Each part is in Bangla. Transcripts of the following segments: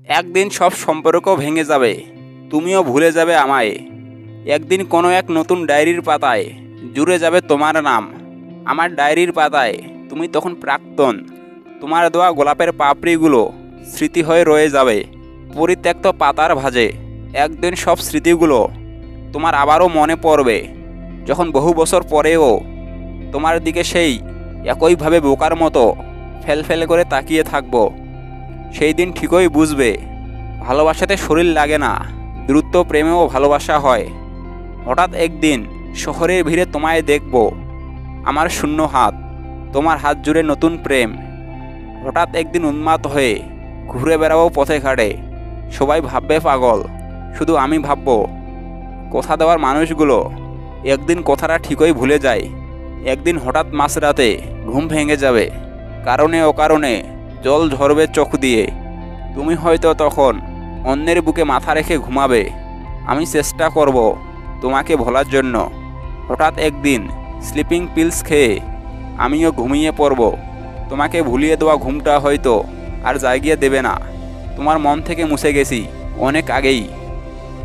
একদিন সব সম্পর্ক ভেঙে যাবে, তুমিও ভুলে যাবে আমায়। একদিন কোনো এক নতুন ডায়েরির পাতায় জুড়ে যাবে তোমার নাম। আমার ডায়েরির পাতায় তুমি তখন প্রাক্তন। তোমার দেওয়া গোলাপের পাপড়িগুলো স্মৃতি হয়ে রয়ে যাবে পরিত্যক্ত পাতার ভাঁজে। একদিন সব স্মৃতিগুলো তোমার আবারও মনে পড়বে, যখন বহু বছর পরেও তোমার দিকে সেই একইভাবে বোকার মতো ফেল করে তাকিয়ে থাকবো। সেই দিন ঠিকই বুঝবে, ভালোবাসাতে শরীর লাগে না, দ্রুত প্রেমেও ভালোবাসা হয়। হঠাৎ একদিন শহরের ভিড়ে তোমায় দেখব, আমার শূন্য হাত, তোমার হাত জুড়ে নতুন প্রেম। হঠাৎ একদিন উন্মাদ হয়ে ঘুরে বেড়াবো পথে ঘাটে, সবাই ভাববে পাগল, শুধু আমি ভাববো। কথা দেওয়ার মানুষগুলো একদিন কথাটা ঠিকই ভুলে যায়। একদিন হঠাৎ মাঝরাতে ঘুম ভেঙে যাবে, কারণে অকারণে জল ঝরবে চোখ দিয়ে। তুমি হয়তো তখন অন্যের বুকে মাথা রেখে ঘুমাবে। আমি চেষ্টা করব তোমাকে ভোলার জন্য। হঠাৎ একদিন স্লিপিং পিলস খেয়ে আমিও ঘুমিয়ে পড়ব। তোমাকে ভুলিয়ে দেওয়া ঘুমটা হয়তো আর জাগিয়ে দেবে না। তোমার মন থেকে মুছে গেছি অনেক আগেই,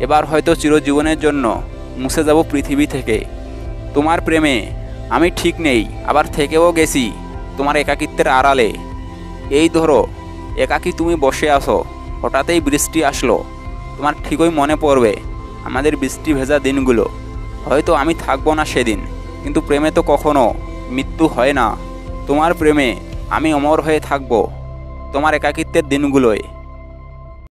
এবার হয়তো চিরজীবনের জন্য মুছে যাব পৃথিবী থেকে। তোমার প্রেমে আমি ঠিক নেই, আবার থেকেও গেছি তোমার একাকিত্বের আড়ালে। এই ধরো, একাকী তুমি বসে আসো, হঠাৎই বৃষ্টি আসলো। তোমার ঠিকই মনে পড়বে আমাদের বৃষ্টি ভেজা দিনগুলো। হয়তো আমি থাকবো না সেদিন, কিন্তু প্রেমে তো কখনো মৃত্যু হয় না। তোমার প্রেমে আমি অমর হয়ে থাকবো তোমার একাকিত্বের দিনগুলোয়।